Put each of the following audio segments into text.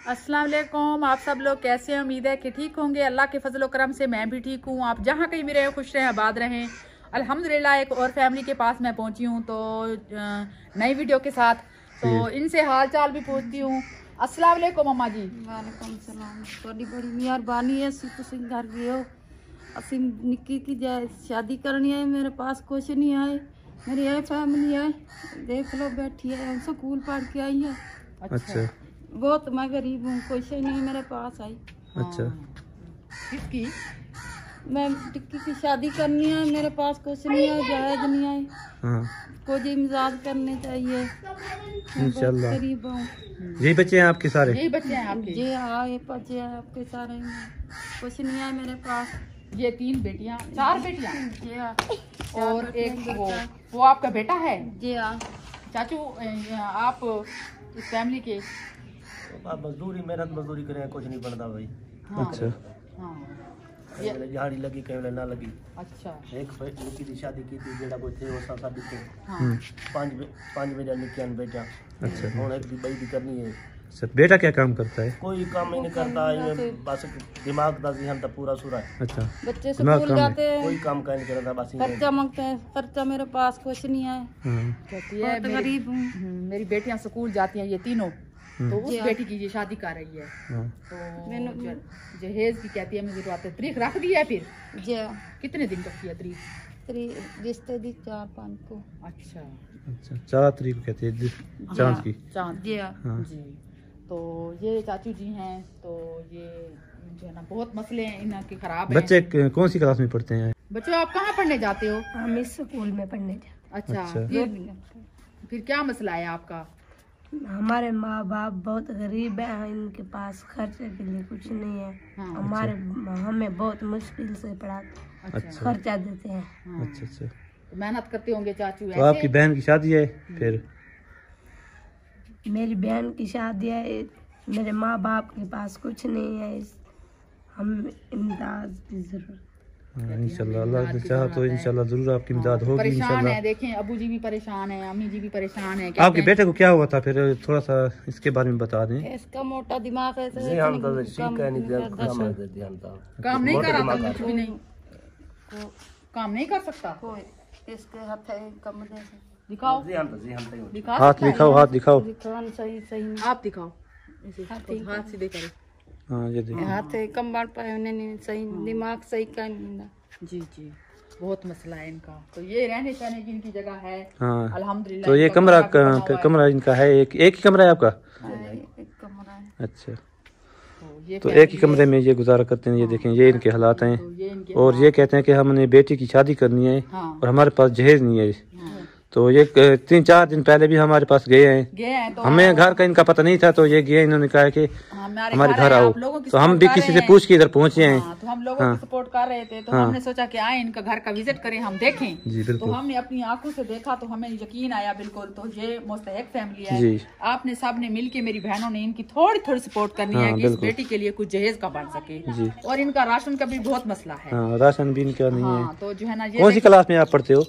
अस्सलाम वालेकुम। आप सब लोग कैसे हैं? उम्मीद है कि ठीक होंगे। अल्लाह के फजल करम से मैं भी ठीक हूँ। आप जहाँ कहीं भी रहे खुश रहें, आबाद रहें। अल्हम्दुलिल्लाह एक और फैमिली के पास मैं पहुँची हूँ तो नई वीडियो के साथ, तो इनसे हाल चाल भी पूछती हूँ। अस्सलाम वालेकुम अम्मा जी। वालेकुम सलाम। बड़ी बड़ी मेहरबानी है तुम घर गए हो। असी निक्की की शादी करनी है, मेरे पास कुछ नहीं है। मेरी ये फैमिली है, देख लो बैठी है, स्कूल पढ़ के आई है। अच्छा, बहुत मैं गरीब हूँ, कुछ नहीं मेरे पास आई। अच्छा, किसकी? मैं टिक्की की शादी करनी है, मेरे पास कुछ नहीं है, जायज नहीं है। हाँ, कुछ इमदाद करने चाहिए। इंशाल्लाह। गरीब हूँ। यही बच्चे हैं आपके सारे? यही बच्चे हैं आपके? जी हाँ, ये बच्चे हैं आपके सारे। कुछ नहीं है मेरे पास। ये 3 बेटियां, 4 बेटियां जी हाँ, और एक वो आपका बेटा है? जी हाँ। चाचू आप इस फैमिली के मजदूरी मेहनत मजदूरी करें, कुछ नहीं बनता भाई। हाँ, अच्छा, हाँ, झाड़ी लगी कहीं ना लगी। अच्छा, एक बेटी की शादी की थी, जेड़ा कोई थे वो शादी थे। हाँ, 5 बेटा निक्कियां बेटा। अच्छा, और एक भी भी करनी है। अच्छा, बेटा क्या काम करता है? कोई काम ही नहीं करता, बस दिमाग का जिहन तो पूरा सुरा है। अच्छा, बच्चे स्कूल जाते हैं, कोई काम का नहीं करता, बस खर्चा मांगते हैं। खर्चा मेरे पास कुछ नहीं है। कहती है बहुत गरीब हूँ। मेरी बेटियां स्कूल जाती हैं ये तीनों, तो उस बेटी की ये शादी कर रही है। तो जहेज की कहती है मुझे तो आते तारीख रख दी है। फिर जी कितने दिन तक की है तारीख? रिश्ते दी 4-5 को। अच्छा, अच्छा, 4 तारीख को कहते हैं चांद की। चांद जी हाँ। जी। तो ये चाचू जी हैं, तो ये जो है ना बहुत मसले हैं इनके खराब हैं। बच्चे कौन सी क्लास में पढ़ते हैं? बच्चों आप कहाँ पढ़ने जाते हो? हम इस स्कूल में पढ़ने जाते। अच्छा, फिर क्या मसला है आपका? हमारे माँ बाप बहुत गरीब हैं, इनके पास खर्चे के लिए कुछ नहीं है। हाँ, हमारे हमें बहुत मुश्किल से पढ़ाते, अच्छा, खर्चा देते हैं। हाँ, अच्छा, अच्छा। तो मेहनत करते होंगे चाचू। तो आपकी बहन की शादी है? फिर मेरी बहन की शादी है, मेरे माँ बाप के पास कुछ नहीं है। हम इमदाद की जरूरत। इंशाल्लाह अल्लाह ने चाहा तो इंशाल्लाह जरूर आपकी इमदाद होगी। परेशान इंशाल्लाह है, देखें अबू जी भी परेशान है, अम्मी जी भी परेशान है। आपके बेटे को क्या हुआ था? फिर थोड़ा सा इसके बारे में बता दें। इसका मोटा दिमाग है, काम नहीं कर रहा था, कुछ भी नहीं काम नहीं कर सकता। कोई इसके हाथ है कम दे। दिखाओ, दिखाओ, हाथ दिखाओ, हाथ दिखाओ। सही सही आप दिखाओ, हाथ सीधे करो। हाँ, ये देखिए। हाथ कम बाढ़ पाए नहीं, सही दिमाग सही का नहीं। जी जी, बहुत मसला है इनका। तो ये रहने सहने की इनकी जगह है। हाँ, अल्हम्दुलिल्लाह। तो ये कमरा कमरा इनका है, एक ही कमरा है आपका? एक कमरा है। अच्छा, ये तो एक ही कमरे में ये गुजारा करते हैं। ये देखें, ये इनके हालात हैं। और ये कहते हैं कि हमने बेटी की शादी करनी है और हमारे पास जहेज नहीं है। तो ये 3-4 दिन पहले भी हमारे पास गए हैं। तो हमें घर का इनका पता नहीं था, तो ये गए, इन्होंने कहा कि हमारे घर आओ। तो हम भी किसी से पूछ के इधर पहुंचे हैं। तो हम लोगों की सपोर्ट कर रहे थे, तो हमने सोचा कि आए इनका घर का विजिट करें, हम देखें। जी बिल्कुल। तो हमने अपनी आंखों से देखा तो हमें यकीन आया बिल्कुल। तो ये मुस्तहक फैमिली है। जी। आपने सबने मिलके, मेरी बहनों ने इनकी थोड़ी थोड़ी सपोर्ट करनी है कि इस बेटी के लिए कुछ जहेज का बन सके। जी। और इनका राशन का भी बहुत मसला है। हाँ, राशन भी इनका नहीं है। तो जो है ना, कौन सी क्लास में आप पढ़ते हो?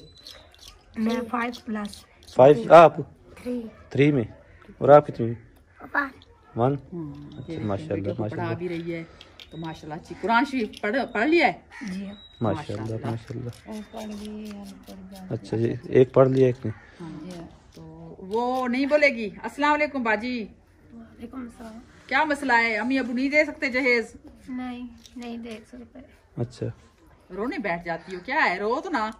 मैं 5+। 5 आप 3 में, और आप कितनी? 1। अच्छा, माशाल्लाह पढ़ा माशाल्लाह भी रही है, तो माशाल्लाह अच्छी कुरान शरीफ पढ़ लिया है। जी माशाल्लाह माशाल्लाह। पढ़ ली। अच्छा जी, एक पढ़ लिया, एक ने। तो वो नहीं बोलेगी। अस्सलाम वालेकुम बाजी। क्या मसला है? अम्मी अबू नहीं दे सकते जहेज? नहीं दे सकते। अच्छा, रोने बैठ जाती हो, क्या है? रो तो ना,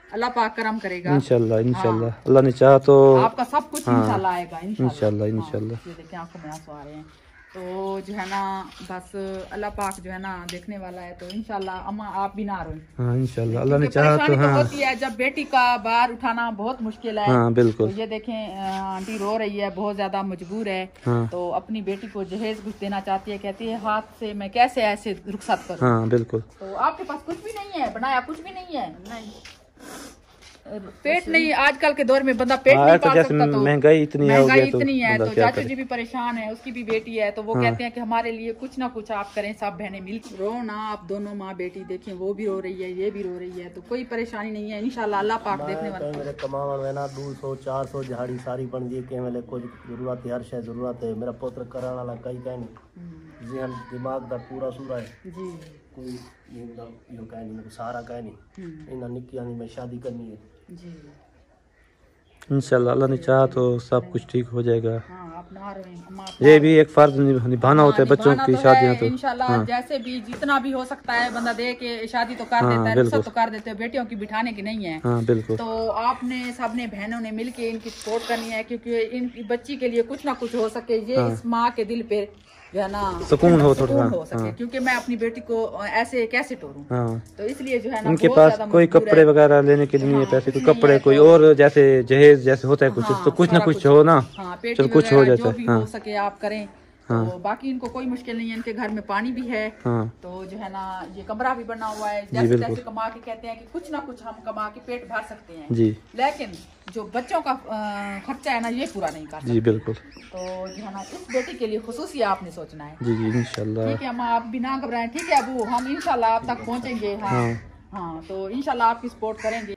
अल्लाह पाक करम करेगा इंशाल्लाह इंशाल्लाह। अल्लाह ने चाहा तो आपका सब कुछ इंशाल्लाह आएगा। इंशाल्लाह इंशाल्लाह। ये देखिए आंखों में आंसू आ रहे हैं। तो जो है ना, बस अल्लाह पाक जो है ना देखने वाला है। तो इंशाल्लाह अम्मा आप भी ना रोएं। हाँ, इंशाल्लाह अल्लाह ने चाहा तो। हाँ, होती है जब बेटी का बार उठाना बहुत मुश्किल है। हाँ बिल्कुल। तो ये देखें आंटी रो रही है, बहुत ज्यादा मजबूर है। हाँ। तो अपनी बेटी को जहेज कुछ देना चाहती है, कहती है हाथ से मैं कैसे ऐसे रुखसत करूं। हाँ बिल्कुल। तो आपके पास कुछ भी नहीं है बनाया? कुछ भी नहीं है? नहीं। पेट नहीं, आजकल के दौर में बंदा पेट नहीं पाल सकता, तो महंगाई इतनी इतनी है तो चाचू जी भी परेशान है, उसकी भी बेटी है, तो वो कहते हैं कि हमारे लिए कुछ ना कुछ आप करें, सब बहनें मिल रो ना, आप दोनों माँ बेटी देखें, वो भी रो रही है, ये भी रो रही है, तो कोई परेशानी नहीं है, इंशाल्लाह अल्लाह पाक देखने वाला। मेरे कमावन में ना 200-400 दिहाड़ी सारी बन गई कि मेरे कुछ जरूरत है, हर शय जरूरत है, मेरा पुत्र कराने वाला कई कहनी जहन दिमाग का पूरा सूरा है जी, कोई यो कहनी मेरे सारा कहनी इन्हें निक्की मैं शादी करनी है जी। इंशाल्लाह अल्लाह ने चाहा तो सब कुछ ठीक हो जाएगा। हाँ, अपना ये भी एक फर्ज निभाना होता है बच्चों की शादियां, तो इंशाल्लाह जैसे भी जितना भी हो सकता है बंदा दे के शादी तो कर देता है, रुखसत तो कर देते हैं, बेटियों की बिठाने की नहीं है। हाँ बिल्कुल। तो आपने सबने बहनों ने मिलके इनकी सपोर्ट करनी है, क्योंकि इनकी बच्ची के लिए कुछ ना कुछ हो सके, ये इस माँ के दिल पे जो है ना सुकून हो थोड़ा हो सके, क्योंकि मैं अपनी बेटी को ऐसे कैसे टोरूं, तो इसलिए जो है ना इनके पास कोई कपड़े वगैरह लेने के लिए पैसे, कोई कपड़े कोई और जैसे जहेज जैसे होता है कुछ, तो कुछ ना कुछ हो ना, चलो कुछ हो जाता है, हो सके आप करें। तो बाकी इनको कोई मुश्किल नहीं है, इनके घर में पानी भी है, तो जो है ना ये कमरा भी बना हुआ है, जैसे जैसे कमा के कहते हैं कि कुछ ना कुछ हम कमा के पेट भर सकते हैं जी, लेकिन जो बच्चों का खर्चा है ना ये पूरा नहीं कर सकते जी बिल्कुल। तो जो है ना इस बेटी के लिए खुसूसी आपने सोचना है जी जी इंशाल्लाह। ठीक है अम्मा, आप बिना घबराएं, ठीक है अबू, हम इंशाल्लाह आप तक पहुंचेंगे। हाँ हाँ, तो इंशाल्लाह आपकी सपोर्ट करेंगे।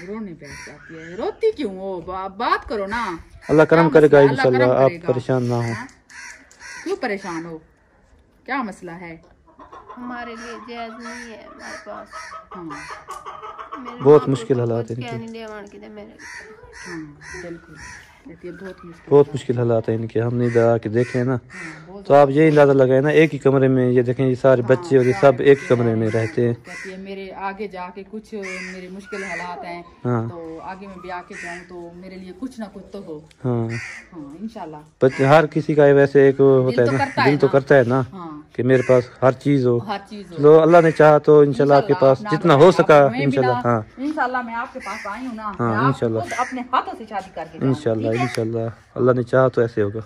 रोने बैठ जाती है, रोती क्यों हो, बात करो ना, अल्लाह करम करेगा इंशाल्लाह, आप परेशान ना हो। क्यों परेशान हो, क्या मसला है? हमारे लिए जायज नहीं है हमारे पास, बहुत मुश्किल हालात है बहुत मुश्किल हालात है इनके, हमने इधर आके देखे ना, तो आप ये अंदाजा लगाए ना, एक ही कमरे में ये देखें, ये सारे बच्चे और ये सब एक कमरे में रहते हैं। कहती है मेरे आगे जाके कुछ मेरे मुश्किल हालात हैं, तो आगे मैं भी आके जाऊं तो मेरे लिए कुछ ना कुछ तो हो। इंशाल्लाह। हर किसी का वैसे एक होता है ना, दिल तो करता है ना कि मेरे पास हर चीज हो, लो अल्लाह ने चाहा तो इंशाल्लाह आपके पास जितना हो सका इंशाल्लाह। हाँ इंशाल्लाह मैं आपके पास आई हूँ ना, हाँ इंशाल्लाह अपने हाथों से शादी करके इंशाल्लाह इंशाल्लाह, अल्लाह ने चाहा तो ऐसे होगा।